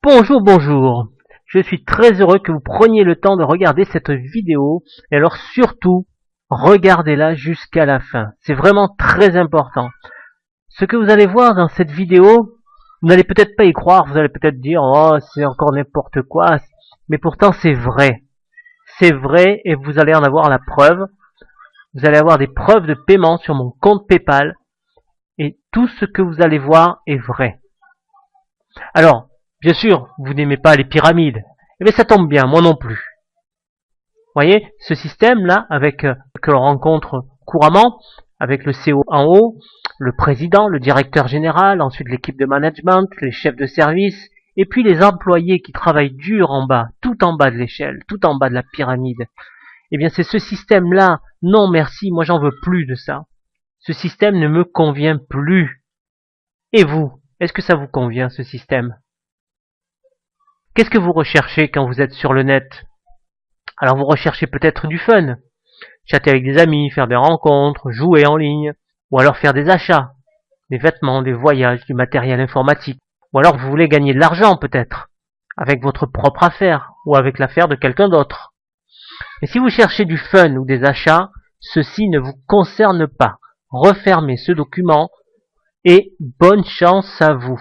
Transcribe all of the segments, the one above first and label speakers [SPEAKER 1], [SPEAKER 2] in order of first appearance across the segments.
[SPEAKER 1] Bonjour, bonjour. Je suis très heureux que vous preniez le temps de regarder cette vidéo. Et alors surtout, regardez-la jusqu'à la fin. C'est vraiment très important. Ce que vous allez voir dans cette vidéo, vous n'allez peut-être pas y croire. Vous allez peut-être dire, oh, c'est encore n'importe quoi. Mais pourtant, c'est vrai. C'est vrai et vous allez en avoir la preuve. Vous allez avoir des preuves de paiement sur mon compte PayPal. Et tout ce que vous allez voir est vrai. Alors, bien sûr, vous n'aimez pas les pyramides. Eh bien, ça tombe bien, moi non plus. Vous voyez, ce système-là, que l'on rencontre couramment, avec le CEO en haut, le président, le directeur général, ensuite l'équipe de management, les chefs de service, et puis les employés qui travaillent dur en bas, tout en bas de l'échelle, tout en bas de la pyramide. Eh bien, c'est ce système-là. Non, merci, moi j'en veux plus de ça. Ce système ne me convient plus. Et vous, est-ce que ça vous convient, ce système ? Qu'est-ce que vous recherchez quand vous êtes sur le net ? Alors vous recherchez peut-être du fun, chatter avec des amis, faire des rencontres, jouer en ligne, ou alors faire des achats, des vêtements, des voyages, du matériel informatique. Ou alors vous voulez gagner de l'argent peut-être, avec votre propre affaire, ou avec l'affaire de quelqu'un d'autre. Mais si vous cherchez du fun ou des achats, ceci ne vous concerne pas. Refermez ce document et bonne chance à vous.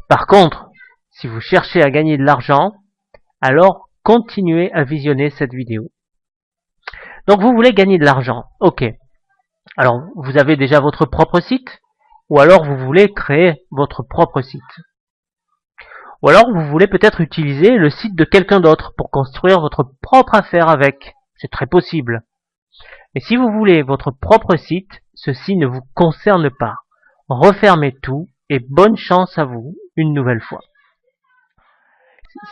[SPEAKER 1] Par contre, si vous cherchez à gagner de l'argent, alors continuez à visionner cette vidéo. Donc vous voulez gagner de l'argent. Ok. Alors vous avez déjà votre propre site, ou alors vous voulez créer votre propre site. Ou alors vous voulez peut-être utiliser le site de quelqu'un d'autre pour construire votre propre affaire avec. C'est très possible. Mais si vous voulez votre propre site, ceci ne vous concerne pas. Refermez tout et bonne chance à vous une nouvelle fois.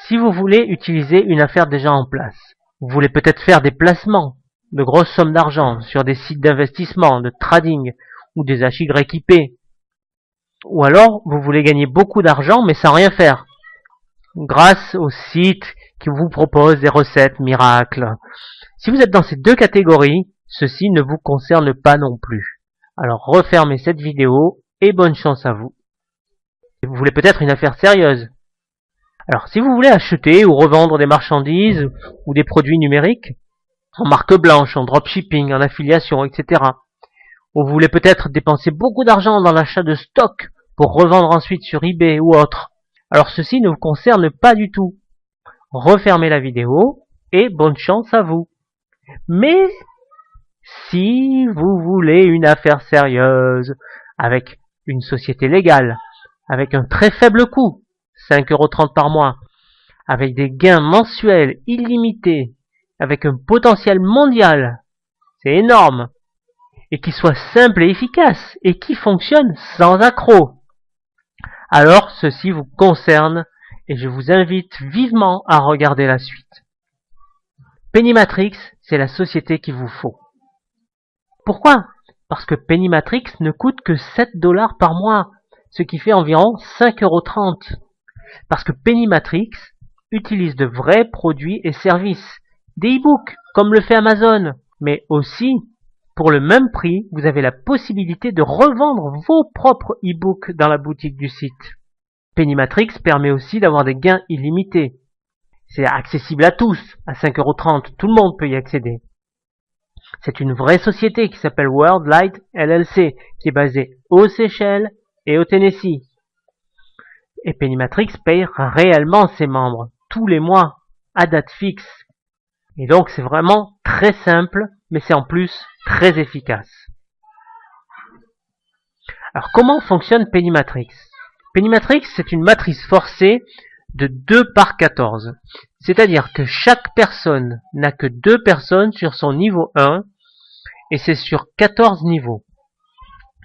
[SPEAKER 1] Si vous voulez utiliser une affaire déjà en place, vous voulez peut-être faire des placements de grosses sommes d'argent sur des sites d'investissement, de trading ou des HYIP. Ou alors, vous voulez gagner beaucoup d'argent mais sans rien faire, grâce aux sites qui vous proposent des recettes miracles. Si vous êtes dans ces deux catégories, ceci ne vous concerne pas non plus. Alors refermez cette vidéo et bonne chance à vous. Vous voulez peut-être une affaire sérieuse. Alors, si vous voulez acheter ou revendre des marchandises ou des produits numériques, en marque blanche, en dropshipping, en affiliation, etc., ou vous voulez peut-être dépenser beaucoup d'argent dans l'achat de stock pour revendre ensuite sur eBay ou autre, alors ceci ne vous concerne pas du tout. Refermez la vidéo et bonne chance à vous. Mais si vous voulez une affaire sérieuse, avec une société légale, avec un très faible coût, 5,30 € par mois, avec des gains mensuels illimités, avec un potentiel mondial, c'est énorme, et qui soit simple et efficace, et qui fonctionne sans accroc, alors ceci vous concerne, et je vous invite vivement à regarder la suite. Pennymatrix, c'est la société qu'il vous faut. Pourquoi ? Parce que Pennymatrix ne coûte que 7 $ par mois, ce qui fait environ 5,30 €. Parce que Pennymatrix utilise de vrais produits et services, des e-books comme le fait Amazon, mais aussi, pour le même prix, vous avez la possibilité de revendre vos propres e-books dans la boutique du site. Pennymatrix permet aussi d'avoir des gains illimités. C'est accessible à tous, à 5,30 €, tout le monde peut y accéder. C'est une vraie société qui s'appelle Worldlight LLC, qui est basée aux Seychelles et au Tennessee. Et Pennymatrix paye réellement ses membres, tous les mois, à date fixe. Et donc c'est vraiment très simple, mais c'est en plus très efficace. Alors comment fonctionne Pennymatrix ? Pennymatrix, c'est une matrice forcée de 2 par 14. C'est-à-dire que chaque personne n'a que 2 personnes sur son niveau 1, et c'est sur 14 niveaux.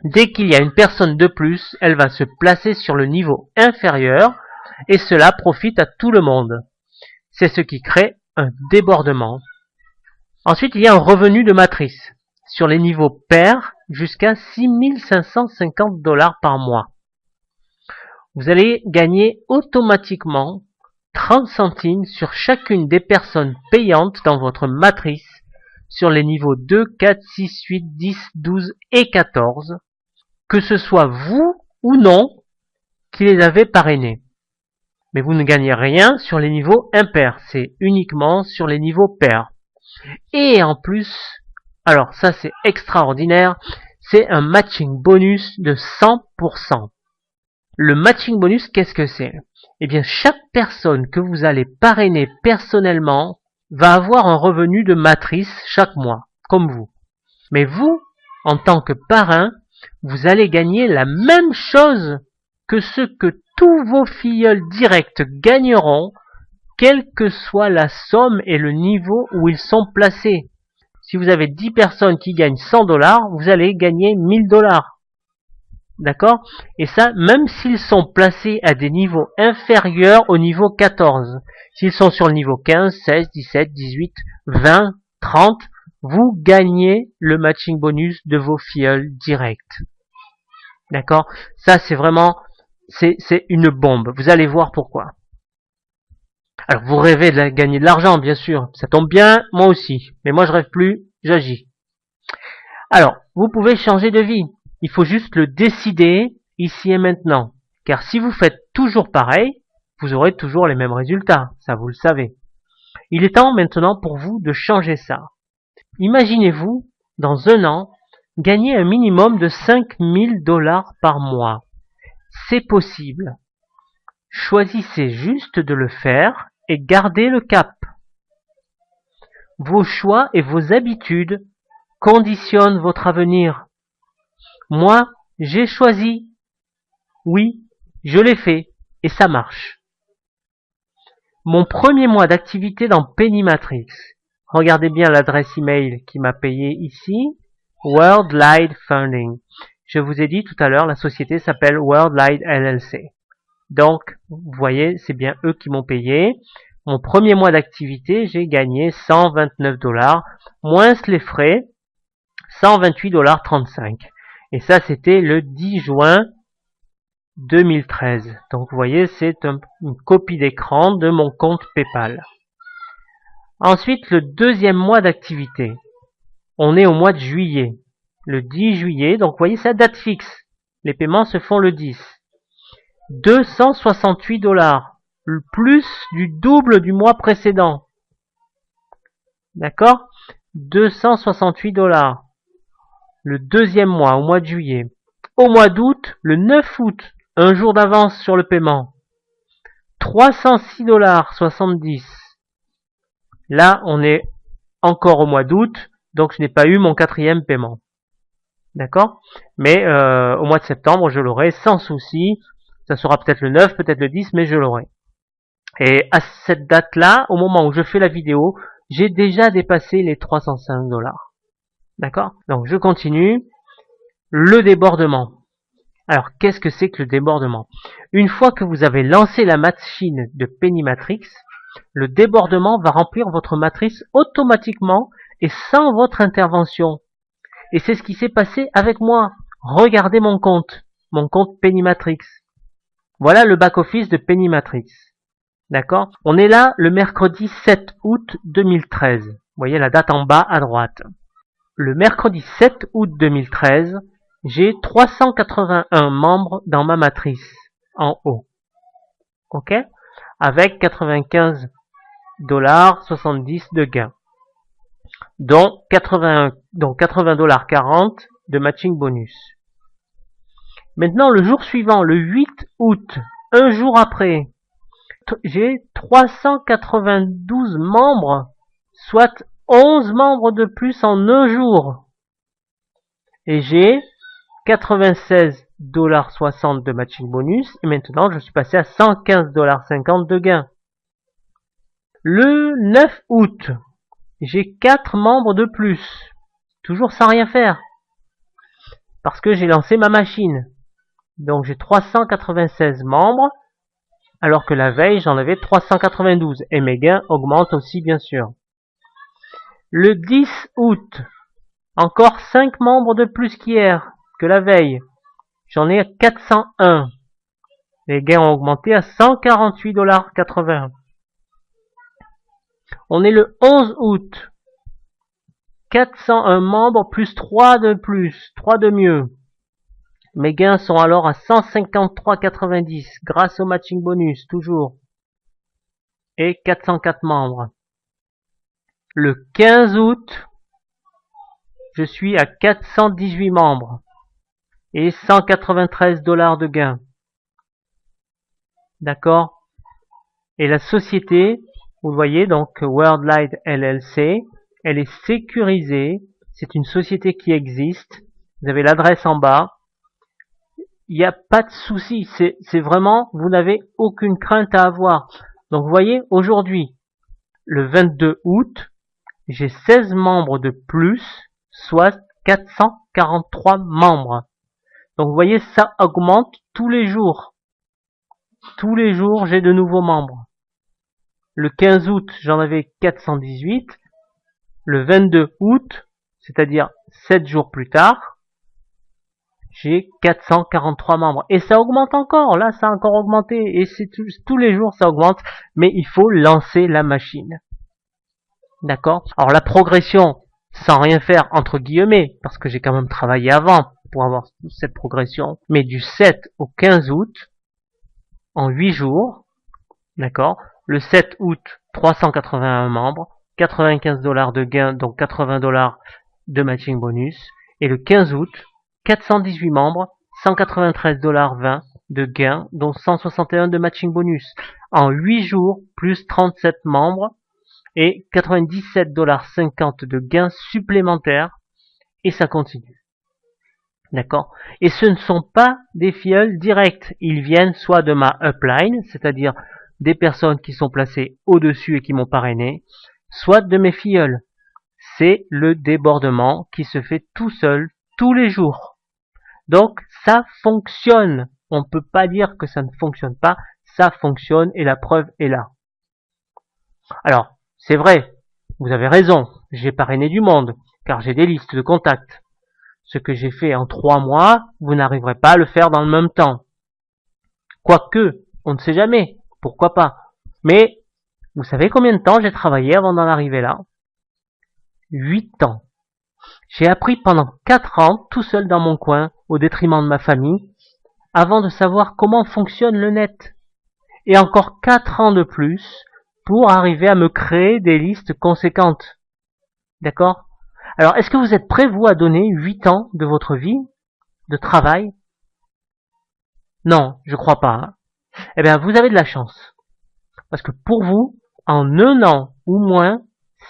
[SPEAKER 1] Dès qu'il y a une personne de plus, elle va se placer sur le niveau inférieur, et cela profite à tout le monde. C'est ce qui crée un débordement. Ensuite, il y a un revenu de matrice, sur les niveaux pairs, jusqu'à 6 550 $ par mois. Vous allez gagner automatiquement 30 centimes sur chacune des personnes payantes dans votre matrice, sur les niveaux 2, 4, 6, 8, 10, 12 et 14, que ce soit vous ou non qui les avez parrainés. Mais vous ne gagnez rien sur les niveaux impairs. C'est uniquement sur les niveaux pairs. Et en plus, alors ça c'est extraordinaire, c'est un matching bonus de 100%. Le matching bonus, qu'est-ce que c'est? Eh bien, chaque personne que vous allez parrainer personnellement va avoir un revenu de matrice chaque mois, comme vous. Mais vous, en tant que parrain, vous allez gagner la même chose que ce que tous vos filleuls directs gagneront, quelle que soit la somme et le niveau où ils sont placés. Si vous avez 10 personnes qui gagnent $100, vous allez gagner $1000. D'accord? Et ça, même s'ils sont placés à des niveaux inférieurs au niveau 14. S'ils sont sur le niveau 15, 16, 17, 18, 20, 30, vous gagnez le matching bonus de vos filleuls directs. D'accord? Ça, c'est vraiment, c'est une bombe. Vous allez voir pourquoi. Alors, vous rêvez de gagner de l'argent, bien sûr. Ça tombe bien, moi aussi. Mais moi, je rêve plus, j'agis. Alors, vous pouvez changer de vie. Il faut juste le décider ici et maintenant. Car si vous faites toujours pareil, vous aurez toujours les mêmes résultats. Ça, vous le savez. Il est temps maintenant pour vous de changer ça. Imaginez-vous, dans un an, gagner un minimum de $5000 par mois. C'est possible. Choisissez juste de le faire et gardez le cap. Vos choix et vos habitudes conditionnent votre avenir. Moi, j'ai choisi. Oui, je l'ai fait et ça marche. Mon premier mois d'activité dans Pennymatrix. Regardez bien l'adresse email qui m'a payé ici. Worldwide Funding. Je vous ai dit tout à l'heure, la société s'appelle Worldwide LLC. Donc, vous voyez, c'est bien eux qui m'ont payé. Mon premier mois d'activité, j'ai gagné $129, moins les frais, $128,35. Et ça, c'était le 10 juin 2013. Donc, vous voyez, c'est une copie d'écran de mon compte PayPal. Ensuite, le deuxième mois d'activité. On est au mois de juillet. Le 10 juillet, donc vous voyez, c'est à date fixe. Les paiements se font le 10. $268, plus du double du mois précédent. D'accord? $268. Le deuxième mois, au mois de juillet. Au mois d'août, le 9 août, un jour d'avance sur le paiement. $306,70. Là, on est encore au mois d'août, donc je n'ai pas eu mon quatrième paiement. D'accord? Mais au mois de septembre, je l'aurai sans souci. Ça sera peut-être le 9, peut-être le 10, mais je l'aurai. Et à cette date-là, au moment où je fais la vidéo, j'ai déjà dépassé les $305. D'accord? Donc je continue. Le débordement. Alors, qu'est-ce que c'est que le débordement? Une fois que vous avez lancé la machine de Pennymatrix, le débordement va remplir votre matrice automatiquement et sans votre intervention. Et c'est ce qui s'est passé avec moi. Regardez mon compte Pennymatrix. Voilà le back-office de Pennymatrix. D'accord? On est là le mercredi 7 août 2013. Vous voyez la date en bas à droite. Le mercredi 7 août 2013, j'ai 381 membres dans ma matrice, en haut. Ok? Avec $95,70 de gain. Dont $80,40 de matching bonus. Maintenant, le jour suivant, le 8 août, un jour après, j'ai 392 membres, soit 11 membres de plus en un jour. Et j'ai $96,60 de matching bonus. Et maintenant, je suis passé à $115,50 de gain. Le 9 août, j'ai 4 membres de plus. Toujours sans rien faire. Parce que j'ai lancé ma machine. Donc j'ai 396 membres. Alors que la veille, j'en avais 392. Et mes gains augmentent aussi, bien sûr. Le 10 août, encore 5 membres de plus qu'hier, que la veille. J'en ai 401. Les gains ont augmenté à $148,80. On est le 11 août. 401 membres plus 3 de plus, 3 de mieux. Mes gains sont alors à $153,90 grâce au matching bonus, toujours. et 404 membres. Le 15 août, je suis à 418 membres et 193 $ de gains. D'accord? Et la société, vous voyez, donc Worldwide LLC, elle est sécurisée. C'est une société qui existe. Vous avez l'adresse en bas. Il n'y a pas de souci. C'est vraiment, vous n'avez aucune crainte à avoir. Donc vous voyez, aujourd'hui, le 22 août, j'ai 16 membres de plus, soit 443 membres. Donc vous voyez, ça augmente tous les jours. Tous les jours, j'ai de nouveaux membres. Le 15 août, j'en avais 418. Le 22 août, c'est-à-dire 7 jours plus tard, j'ai 443 membres. Et ça augmente encore. Là, ça a encore augmenté. Et c'est tous les jours, ça augmente. Mais il faut lancer la machine. D'accord? Alors la progression, sans rien faire, entre guillemets, parce que j'ai quand même travaillé avant pour avoir cette progression, mais du 7 au 15 août, en 8 jours, d'accord? Le 7 août, 381 membres, 95 $ de gain, donc 80 $ de matching bonus, et le 15 août, 418 membres, 193 $ 20 de gain, dont 161 de matching bonus. En 8 jours, plus 37 membres, et 97 $ 50 de gains supplémentaires, et ça continue. D'accord? Et ce ne sont pas des filleuls directs. Ils viennent soit de ma upline, c'est-à-dire des personnes qui sont placées au-dessus et qui m'ont parrainé, soit de mes filleuls. C'est le débordement qui se fait tout seul, tous les jours. Donc, ça fonctionne. On ne peut pas dire que ça ne fonctionne pas. Ça fonctionne et la preuve est là. Alors, c'est vrai, vous avez raison, j'ai parrainé du monde, car j'ai des listes de contacts. Ce que j'ai fait en 3 mois, vous n'arriverez pas à le faire dans le même temps. Quoique, on ne sait jamais, pourquoi pas. Mais, vous savez combien de temps j'ai travaillé avant d'en arriver là? 8 ans. J'ai appris pendant 4 ans, tout seul dans mon coin, au détriment de ma famille, avant de savoir comment fonctionne le net. Et encore 4 ans de plus, pour arriver à me créer des listes conséquentes. D'accord? Alors, est-ce que vous êtes prêts, vous, à donner 8 ans de votre vie, de travail? Non, je crois pas. Hein. Eh bien, vous avez de la chance. Parce que pour vous, en 1 an ou moins,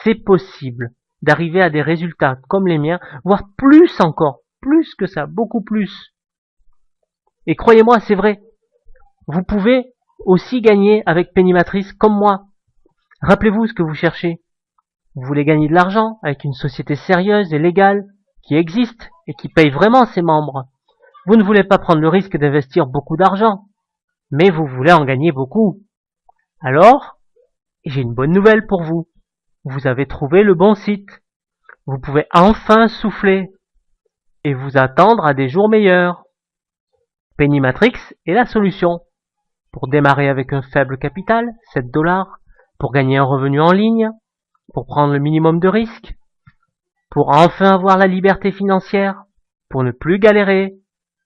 [SPEAKER 1] c'est possible d'arriver à des résultats comme les miens, voire plus encore, plus que ça, beaucoup plus. Et croyez-moi, c'est vrai. Vous pouvez aussi gagner avec Pennymatrice comme moi. Rappelez-vous ce que vous cherchez. Vous voulez gagner de l'argent avec une société sérieuse et légale qui existe et qui paye vraiment ses membres. Vous ne voulez pas prendre le risque d'investir beaucoup d'argent, mais vous voulez en gagner beaucoup. Alors, j'ai une bonne nouvelle pour vous. Vous avez trouvé le bon site. Vous pouvez enfin souffler et vous attendre à des jours meilleurs. Pennymatrix est la solution. Pour démarrer avec un faible capital, 7 $, pour gagner un revenu en ligne, pour prendre le minimum de risques, pour enfin avoir la liberté financière, pour ne plus galérer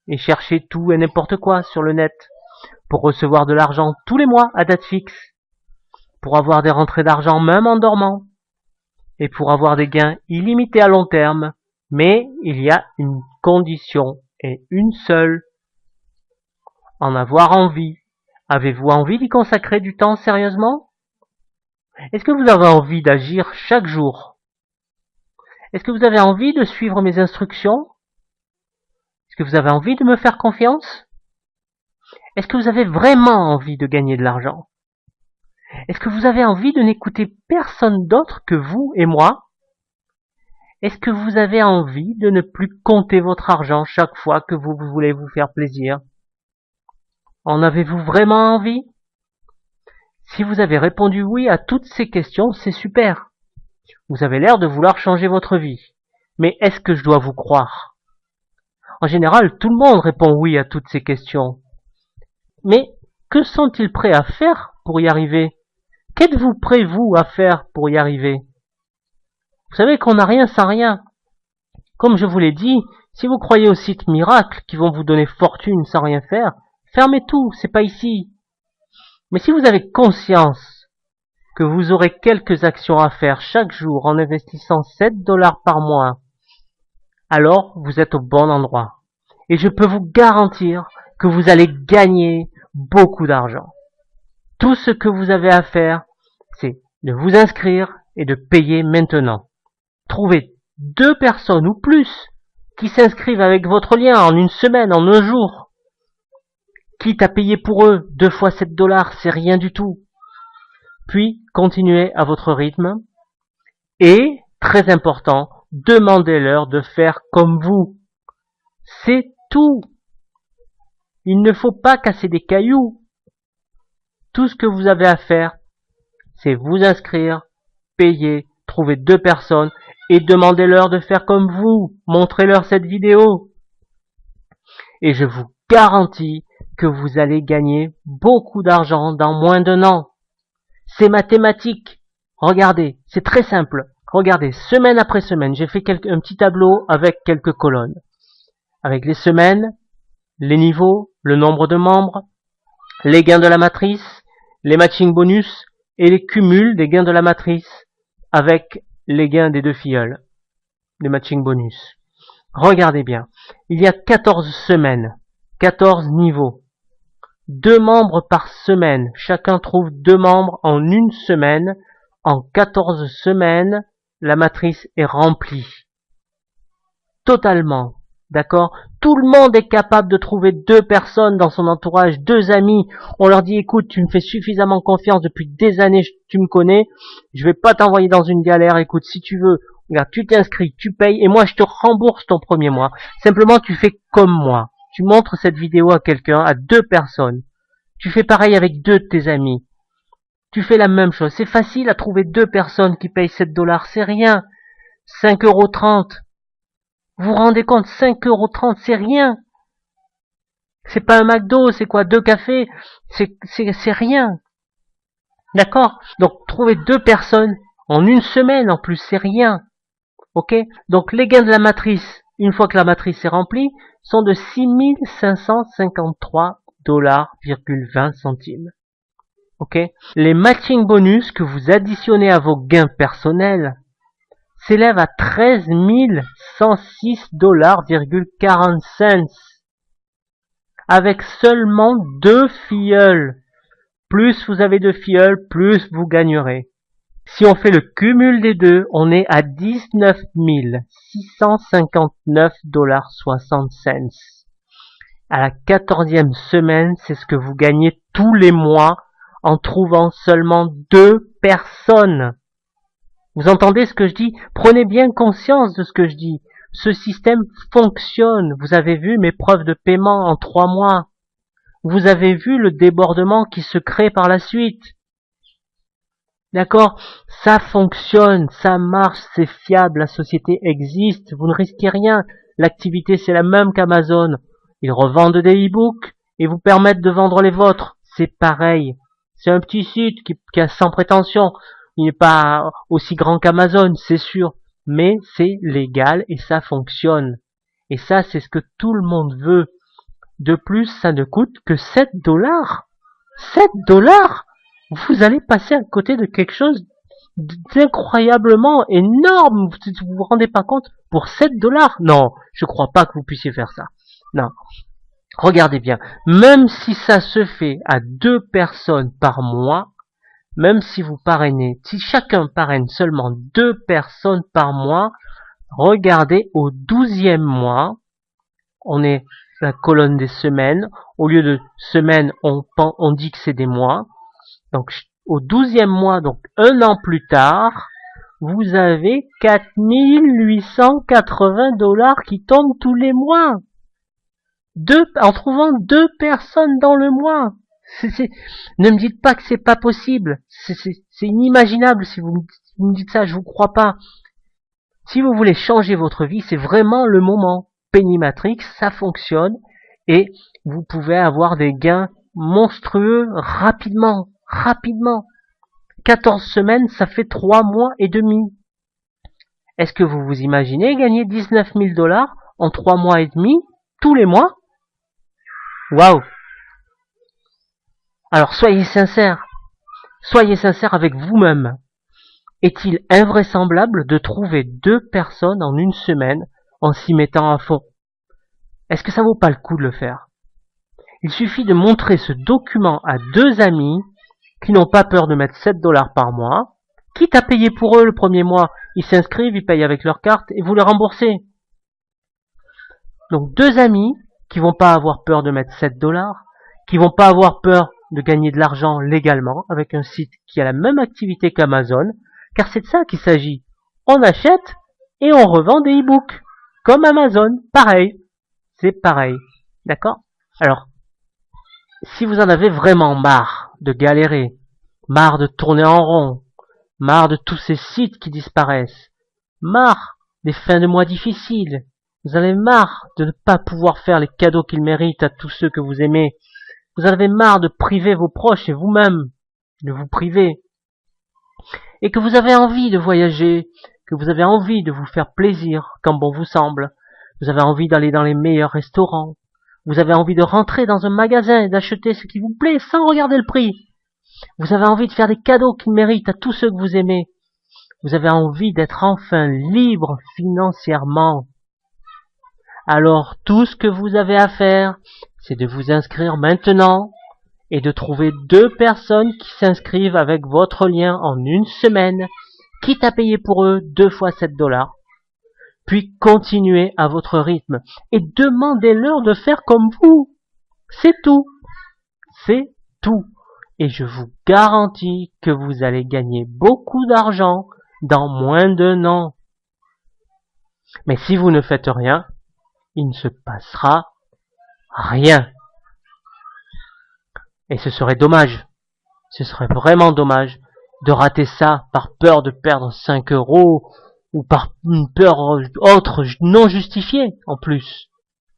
[SPEAKER 1] et chercher tout et n'importe quoi sur le net, pour recevoir de l'argent tous les mois à date fixe, pour avoir des rentrées d'argent même en dormant, et pour avoir des gains illimités à long terme. Mais il y a une condition, et une seule, en avoir envie. Avez-vous envie d'y consacrer du temps sérieusement? Est-ce que vous avez envie d'agir chaque jour? Est-ce que vous avez envie de suivre mes instructions? Est-ce que vous avez envie de me faire confiance? Est-ce que vous avez vraiment envie de gagner de l'argent? Est-ce que vous avez envie de n'écouter personne d'autre que vous et moi? Est-ce que vous avez envie de ne plus compter votre argent chaque fois que vous voulez vous faire plaisir? En avez-vous vraiment envie? Si vous avez répondu oui à toutes ces questions, c'est super. Vous avez l'air de vouloir changer votre vie. Mais est-ce que je dois vous croire? En général, tout le monde répond oui à toutes ces questions. Mais que sont-ils prêts à faire pour y arriver? Qu'êtes-vous prêt, vous, à faire pour y arriver? Vous savez qu'on n'a rien sans rien. Comme je vous l'ai dit, si vous croyez aux sites miracles qui vont vous donner fortune sans rien faire, fermez tout, c'est pas ici. Mais si vous avez conscience que vous aurez quelques actions à faire chaque jour en investissant 7 $ par mois, alors vous êtes au bon endroit. Et je peux vous garantir que vous allez gagner beaucoup d'argent. Tout ce que vous avez à faire, c'est de vous inscrire et de payer maintenant. Trouvez 2 personnes ou plus qui s'inscrivent avec votre lien en une semaine, en un jour. Quitte à payer pour eux 2 fois 7 $, c'est rien du tout. Puis, continuez à votre rythme. Et, très important, demandez-leur de faire comme vous. C'est tout. Il ne faut pas casser des cailloux. Tout ce que vous avez à faire, c'est vous inscrire, payer, trouver 2 personnes et demandez-leur de faire comme vous. Montrez-leur cette vidéo. Et je vous garantis que vous allez gagner beaucoup d'argent dans moins d'1 an. C'est mathématique. Regardez, c'est très simple. Regardez, semaine après semaine, j'ai fait un petit tableau avec quelques colonnes. Avec les semaines, les niveaux, le nombre de membres, les gains de la matrice, les matching bonus et les cumuls des gains de la matrice avec les gains des 2 filleuls, les matching bonus. Regardez bien, il y a 14 semaines, 14 niveaux, 2 membres par semaine, chacun trouve 2 membres en une semaine, en 14 semaines, la matrice est remplie. Totalement. D'accord? Tout le monde est capable de trouver 2 personnes dans son entourage, 2 amis. On leur dit, écoute, tu me fais suffisamment confiance depuis des années, tu me connais, je vais pas t'envoyer dans une galère, écoute, si tu veux, regarde, tu t'inscris, tu payes, et moi je te rembourse ton premier mois. Simplement, tu fais comme moi. Tu montres cette vidéo à quelqu'un, à 2 personnes. Tu fais pareil avec 2 de tes amis. Tu fais la même chose. C'est facile à trouver 2 personnes qui payent 7 $, c'est rien. 5,30 €. Vous vous rendez compte, 5,30 €, c'est rien. C'est pas un McDo, c'est quoi, 2 cafés, c'est rien. D'accord? Donc, trouver 2 personnes en une semaine, en plus, c'est rien. Ok? Donc, les gains de la matrice, une fois que la matrice est remplie, sont de 6 553,20 $. Ok? Les matching bonus que vous additionnez à vos gains personnels s'élève à 13 106,40 $, avec seulement 2 filleuls. Plus vous avez de filleuls, plus vous gagnerez. Si on fait le cumul des deux, on est à 19 659,60 $. À la 14e semaine, c'est ce que vous gagnez tous les mois en trouvant seulement 2 personnes. Vous entendez ce que je dis? Prenez bien conscience de ce que je dis. Ce système fonctionne. Vous avez vu mes preuves de paiement en 3 mois. Vous avez vu le débordement qui se crée par la suite. D'accord? Ça fonctionne, ça marche, c'est fiable, la société existe, vous ne risquez rien. L'activité, c'est la même qu'Amazon. Ils revendent des e-books et vous permettent de vendre les vôtres. C'est pareil. C'est un petit site qui a sans prétention. Il n'est pas aussi grand qu'Amazon, c'est sûr, mais c'est légal et ça fonctionne. Et ça, c'est ce que tout le monde veut. De plus, ça ne coûte que 7 $. 7 $! Vous allez passer à côté de quelque chose d'incroyablement énorme. Vous vous rendez pas compte? Pour 7 $? Non, je crois pas que vous puissiez faire ça. Non. Regardez bien. Même si ça se fait à 2 personnes par mois, même si vous parrainez, si chacun parraine seulement 2 personnes par mois, regardez au 12e mois, on est la colonne des semaines, au lieu de semaines, on dit que c'est des mois, donc au 12e mois, donc 1 an plus tard, vous avez 4 880 $ qui tombent tous les mois, en trouvant 2 personnes dans le mois. Ne me dites pas que c'est pas possible. C'est inimaginable si vous me dites ça, je vous crois pas. Si vous voulez changer votre vie, c'est vraiment le moment. Pennymatrix, ça fonctionne et vous pouvez avoir des gains monstrueux rapidement. 14 semaines, ça fait 3 mois et demi. Est-ce que vous vous imaginez gagner 19 000 $ en 3 mois et demi, tous les mois? Waouh! Alors soyez sincères. Soyez sincère avec vous-même. Est-il invraisemblable de trouver 2 personnes en une semaine en s'y mettant à fond? Est-ce que ça vaut pas le coup de le faire? Il suffit de montrer ce document à 2 amis qui n'ont pas peur de mettre 7$ par mois, quitte à payer pour eux le premier mois. Ils s'inscrivent, ils payent avec leur carte et vous les remboursez. Donc 2 amis qui vont pas avoir peur de mettre 7$, qui vont pas avoir peur de gagner de l'argent légalement avec un site qui a la même activité qu'Amazon, car c'est de ça qu'il s'agit. On achète et on revend des e-books. Comme Amazon, pareil. C'est pareil. D'accord? Alors, si vous en avez vraiment marre de galérer, marre de tourner en rond, marre de tous ces sites qui disparaissent, marre des fins de mois difficiles, vous en avez marre de ne pas pouvoir faire les cadeaux qu'ils méritent à tous ceux que vous aimez, vous en avez marre de priver vos proches et vous-même de vous priver, et que vous avez envie de voyager, que vous avez envie de vous faire plaisir quand bon vous semble, vous avez envie d'aller dans les meilleurs restaurants, vous avez envie de rentrer dans un magasin et d'acheter ce qui vous plaît sans regarder le prix, vous avez envie de faire des cadeaux qui méritent à tous ceux que vous aimez, vous avez envie d'être enfin libre financièrement. Alors tout ce que vous avez à faire, c'est de vous inscrire maintenant et de trouver 2 personnes qui s'inscrivent avec votre lien en une semaine, quitte à payer pour eux 2 fois 7$. Puis continuez à votre rythme et demandez-leur de faire comme vous. C'est tout. C'est tout. Et je vous garantis que vous allez gagner beaucoup d'argent dans moins d'1 an. Mais si vous ne faites rien, il ne se passera rien. Et ce serait dommage. Ce serait vraiment dommage de rater ça par peur de perdre 5€ ou par une peur autre non justifiée en plus.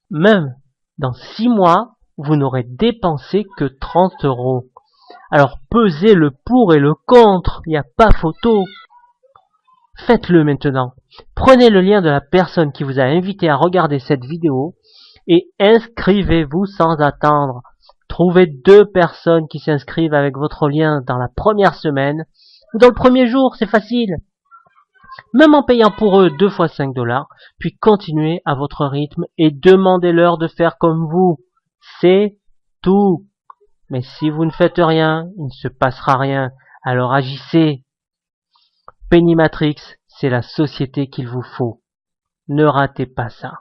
[SPEAKER 1] Même dans 6 mois, vous n'aurez dépensé que 30€. Alors pesez le pour et le contre, il n'y a pas photo. Faites-le maintenant. Prenez le lien de la personne qui vous a invité à regarder cette vidéo et inscrivez-vous sans attendre. Trouvez 2 personnes qui s'inscrivent avec votre lien dans la première semaine ou dans le premier jour, c'est facile. Même en payant pour eux 2 fois 5$, puis continuez à votre rythme et demandez-leur de faire comme vous. C'est tout. Mais si vous ne faites rien, il ne se passera rien. Alors agissez. Penny Matrix, c'est la société qu'il vous faut. Ne ratez pas ça.